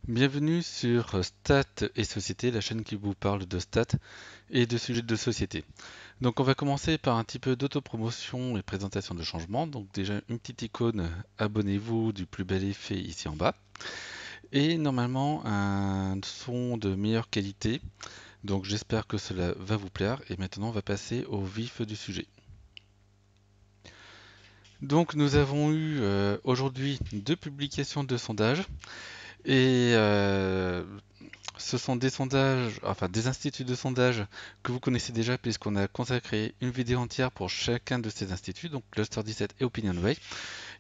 Bienvenue sur Stats et Société, la chaîne qui vous parle de stats et de sujets de société. Donc on va commencer par un petit peu d'autopromotion et présentation de changement. Donc déjà une petite icône, abonnez-vous du plus bel effet ici en bas. Et normalement un son de meilleure qualité. Donc j'espère que cela va vous plaire. Et maintenant on va passer au vif du sujet. Donc nous avons eu aujourd'hui deux publications de sondages. Et ce sont des sondages, enfin des instituts de sondage que vous connaissez déjà puisqu'on a consacré une vidéo entière pour chacun de ces instituts, donc Cluster 17 et OpinionWay.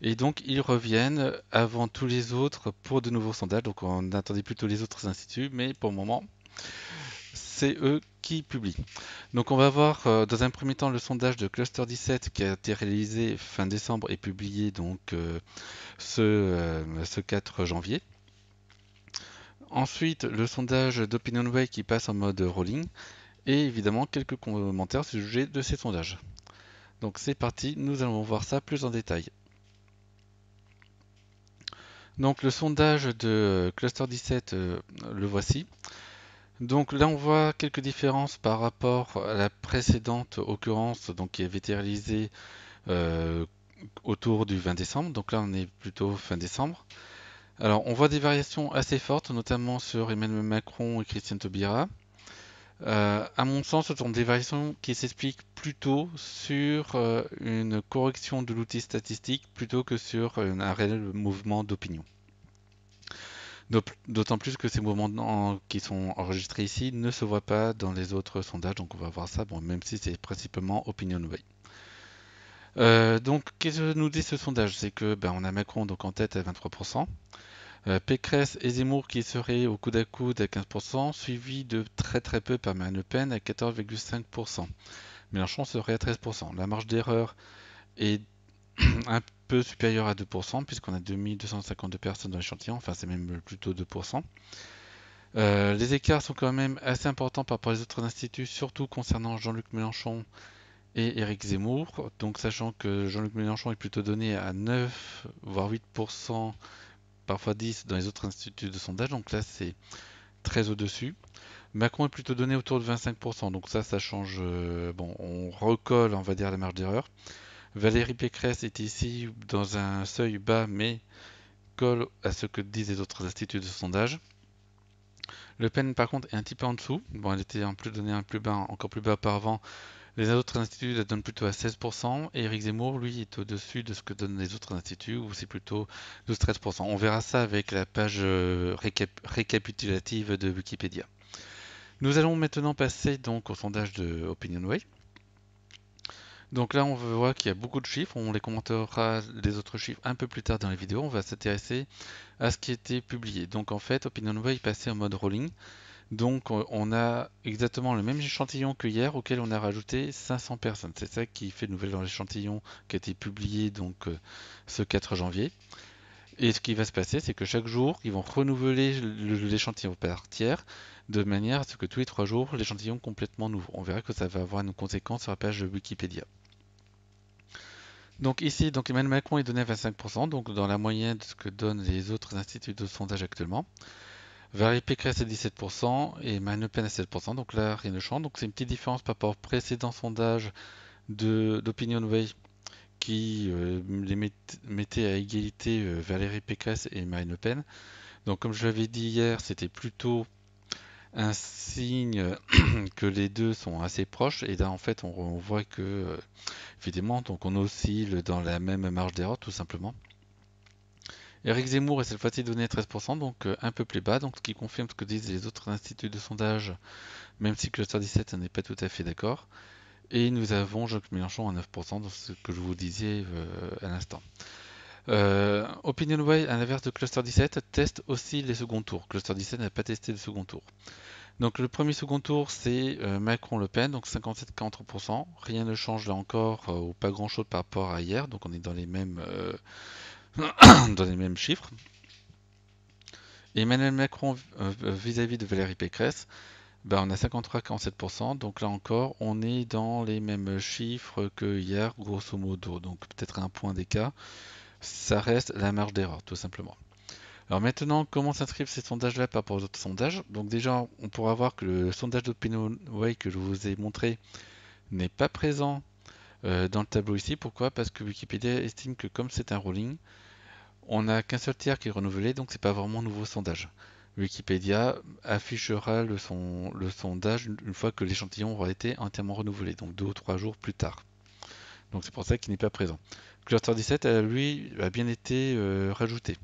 Et donc ils reviennent avant tous les autres pour de nouveaux sondages. Donc on attendait plutôt les autres instituts, mais pour le moment, c'est eux qui publient. Donc on va voir dans un premier temps le sondage de Cluster 17 qui a été réalisé fin décembre et publié donc ce 4 janvier. Ensuite, le sondage d'OpinionWay qui passe en mode rolling et évidemment quelques commentaires au sujet de ces sondages. Donc c'est parti, nous allons voir ça plus en détail. Donc le sondage de Cluster 17, le voici. Donc là on voit quelques différences par rapport à la précédente occurrence donc, qui avait été réalisée euh, autour du 20 décembre. Donc là on est plutôt fin décembre. Alors on voit des variations assez fortes, notamment sur Emmanuel Macron et Christiane Taubira. À mon sens, ce sont des variations qui s'expliquent plutôt sur une correction de l'outil statistique plutôt que sur un réel mouvement d'opinion. D'autant plus que ces mouvements qui sont enregistrés ici ne se voient pas dans les autres sondages, donc on va voir ça, bon, même si c'est principalement OpinionWay. Donc, qu'est-ce que nous dit ce sondage? C'est que on a Macron donc en tête à 23%, Pécresse et Zemmour qui seraient au coude à coude à 15%, suivi de très très peu par Marine Le Pen à 14,5%. Mélenchon serait à 13%. La marge d'erreur est un peu supérieure à 2%, puisqu'on a 2252 personnes dans l'échantillon, enfin c'est même plutôt 2%. Les écarts sont quand même assez importants par rapport aux autres instituts, surtout concernant Jean-Luc Mélenchon et Éric Zemmour. Donc sachant que Jean-Luc Mélenchon est plutôt donné à 9 voire 8%, parfois 10 dans les autres instituts de sondage, donc là c'est très au-dessus. Macron est plutôt donné autour de 25%, donc ça change. Bon, on recolle, on va dire, la marge d'erreur. Valérie Pécresse est ici dans un seuil bas, mais colle à ce que disent les autres instituts de sondage. Le Pen, par contre, est un petit peu en dessous. Bon, elle était en plus donnée un plus bas, encore plus bas auparavant. Les autres instituts la donnent plutôt à 16%. Et Éric Zemmour, lui, est au-dessus de ce que donnent les autres instituts, où c'est plutôt 12-13%. On verra ça avec la page récapitulative de Wikipédia. Nous allons maintenant passer donc au sondage de OpinionWay. Donc là, on voit qu'il y a beaucoup de chiffres. On les commentera les autres chiffres un peu plus tard dans la vidéo. On va s'intéresser à ce qui a été publié. Donc en fait, OpinionWay est passé en mode rolling. Donc on a exactement le même échantillon que hier auquel on a rajouté 500 personnes. C'est ça qui fait nouvelle dans l'échantillon qui a été publié donc ce 4 janvier. Et ce qui va se passer, c'est que chaque jour, ils vont renouveler l'échantillon par tiers de manière à ce que tous les 3 jours, l'échantillon complètement nouveau. On verra que ça va avoir une conséquence sur la page de Wikipédia. Donc ici, donc Emmanuel Macron est donné à 25%, donc dans la moyenne de ce que donnent les autres instituts de sondage actuellement. Valérie Pécresse à 17% et Marine Le Pen à 7%, donc là rien ne change. Donc c'est une petite différence par rapport au précédent sondage d'OpinionWay qui les mettait à égalité Valérie Pécresse et Marine Le Pen. Donc comme je l'avais dit hier, c'était plutôt un signe que les deux sont assez proches et là en fait on voit que évidemment donc on oscille dans la même marge d'erreur tout simplement. Éric Zemmour est cette fois-ci donné à 13%, donc un peu plus bas, donc ce qui confirme ce que disent les autres instituts de sondage, même si Cluster 17 n'est pas tout à fait d'accord. Et nous avons Jean-Luc Mélenchon à 9%, dans ce que je vous disais à l'instant. OpinionWay, à l'inverse de Cluster 17, teste aussi les seconds tours. Cluster 17 n'a pas testé le second tour. Donc le premier second tour, c'est Macron-Le Pen, donc 57-43%. Rien ne change là encore, ou pas grand-chose par rapport à hier, donc on est dans les mêmes, dans les mêmes chiffres. Emmanuel Macron vis-à-vis de Valérie Pécresse, on a 53-47%, donc là encore, on est dans les mêmes chiffres que hier, grosso modo, donc peut-être un point d'écart. Ça reste la marge d'erreur, tout simplement. Alors maintenant, comment s'inscrivent ces sondages-là par rapport aux autres sondages? Donc déjà, on pourra voir que le sondage d'OpinionWay que je vous ai montré n'est pas présent dans le tableau ici. Pourquoi? Parce que Wikipédia estime que comme c'est un rolling, on n'a qu'un seul tiers qui est renouvelé, donc c'est pas vraiment un nouveau sondage. Wikipédia affichera le sondage une fois que l'échantillon aura été entièrement renouvelé, donc 2 ou 3 jours plus tard. Donc c'est pour ça qu'il n'est pas présent. Cluster 17, lui, a bien été rajouté.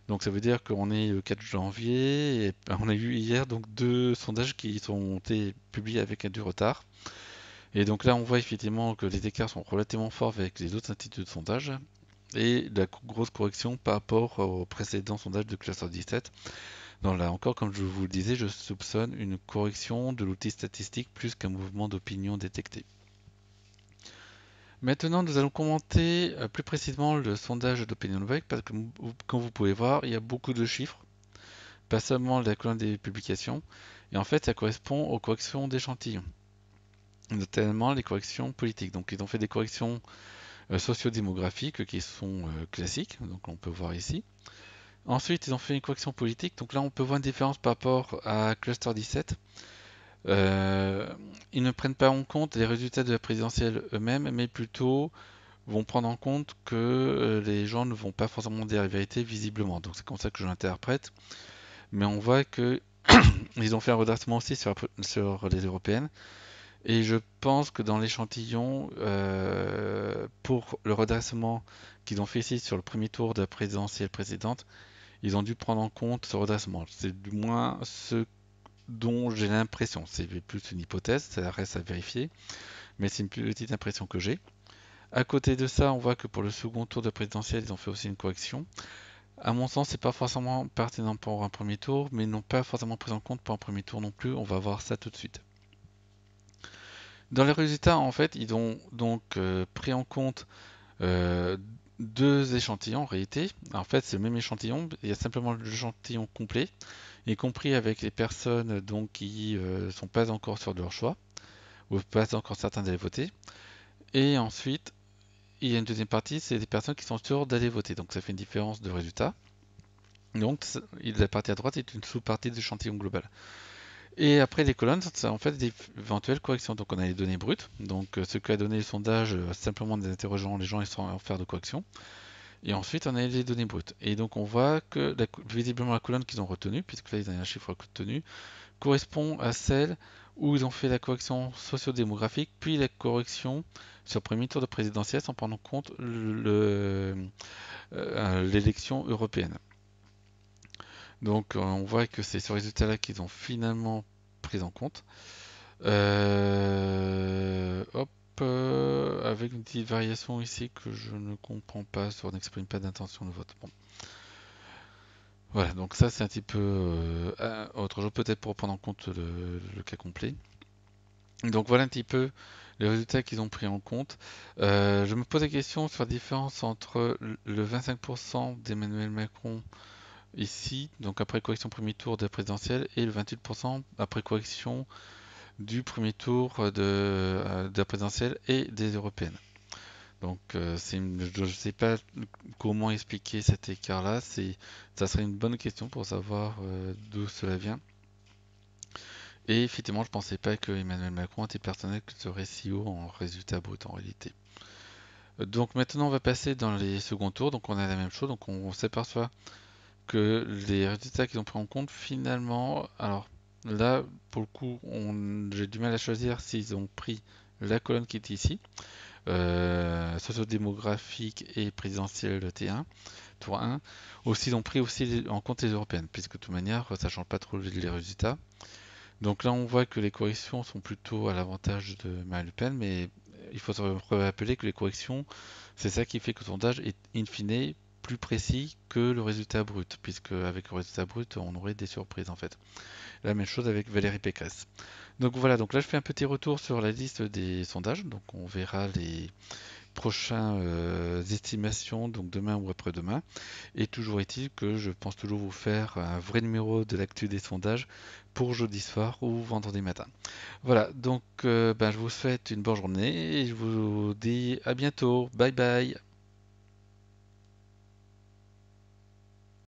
Donc ça veut dire qu'on est le 4 janvier et on a eu hier donc 2 sondages qui sont été publiés avec du retard. Et donc là on voit effectivement que les écarts sont relativement forts avec les autres instituts de sondage et la grosse correction par rapport au précédent sondage de Cluster 17. Donc là encore, comme je vous le disais, je soupçonne une correction de l'outil statistique plus qu'un mouvement d'opinion détecté. Maintenant, nous allons commenter plus précisément le sondage d'OpinionWay parce que, comme vous pouvez voir, il y a beaucoup de chiffres, pas seulement la colonne des publications, et en fait, ça correspond aux corrections d'échantillons, notamment les corrections politiques. Donc, ils ont fait des corrections sociodémographiques qui sont classiques, donc on peut voir ici. Ensuite, ils ont fait une correction politique, donc là, on peut voir une différence par rapport à Cluster 17. Ils ne prennent pas en compte les résultats de la présidentielle eux-mêmes, mais plutôt vont prendre en compte que les gens ne vont pas forcément dire la vérité visiblement. Donc c'est comme ça que je l'interprète. Mais on voit que ils ont fait un redressement aussi sur les européennes. Et je pense que dans l'échantillon, pour le redressement qu'ils ont fait ici sur le premier tour de la présidentielle précédente, ils ont dû prendre en compte ce redressement. C'est du moins ce dont j'ai l'impression. C'est plus une hypothèse, ça reste à vérifier, mais c'est une petite impression que j'ai. À côté de ça, on voit que pour le second tour de présidentielle, ils ont fait aussi une correction. À mon sens, c'est pas forcément pertinent pour un premier tour, mais ils n'ont pas forcément pris en compte pour un premier tour non plus. On va voir ça tout de suite. Dans les résultats, en fait, ils ont donc pris en compte euh, 2 échantillons en réalité. En fait, c'est le même échantillon, il y a simplement l'échantillon complet, y compris avec les personnes donc qui sont pas encore sûres de leur choix ou pas encore certains d'aller voter. Et ensuite, il y a une deuxième partie, c'est des personnes qui sont sûres d'aller voter. Donc ça fait une différence de résultat. Donc la partie à droite est une sous-partie de l'échantillon global. Et après les colonnes, c'est en fait des éventuelles corrections. Donc on a les données brutes. Donc ce qu'a donné le sondage, simplement des interrogeant les gens et sans faire de correction. Et ensuite on a les données brutes. Et donc on voit que visiblement la colonne qu'ils ont retenue, puisque là ils ont un chiffre retenu, correspond à celle où ils ont fait la correction sociodémographique, puis la correction sur le premier tour de présidentielle sans prendre en compte l'élection européenne. Donc on voit que c'est ce résultat-là qu'ils ont finalement pris en compte. Hop, avec une petite variation ici que je ne comprends pas, sur n'exprime pas d'intention de vote. Bon. Voilà, donc ça c'est un petit peu autre chose peut-être pour prendre en compte le cas complet. Donc voilà un petit peu les résultats qu'ils ont pris en compte. Je me pose la question sur la différence entre le 25% d'Emmanuel Macron ici, donc après correction premier tour de la présidentielle, et le 28% après correction du premier tour de la présidentielle et des européennes. Donc je ne sais pas comment expliquer cet écart-là. Ça serait une bonne question pour savoir d'où cela vient. Et effectivement, je ne pensais pas que Emmanuel Macron était personnel que serait si haut en résultat brut en réalité. Donc maintenant, on va passer dans les seconds tours. Donc on a la même chose. Donc on s'aperçoit que les résultats qu'ils ont pris en compte, finalement, alors là, pour le coup, j'ai du mal à choisir s'ils ont pris la colonne qui est ici, sociodémographique et présidentielle T1, tour 1, ou s'ils ont pris aussi en compte les européennes, puisque de toute manière, ça ne change pas trop les résultats. Donc là, on voit que les corrections sont plutôt à l'avantage de Marine Le Pen, mais il faut se rappeler que les corrections, c'est ça qui fait que le sondage est in fine plus précis que le résultat brut, puisque avec le résultat brut, on aurait des surprises en fait. La même chose avec Valérie Pécresse. Donc voilà, donc là je fais un petit retour sur la liste des sondages, donc on verra les prochaines estimations, donc demain ou après-demain. Et toujours est-il que je pense toujours vous faire un vrai numéro de l'actu des sondages pour jeudi soir ou vendredi matin. Voilà, donc je vous souhaite une bonne journée et je vous dis à bientôt. Bye bye.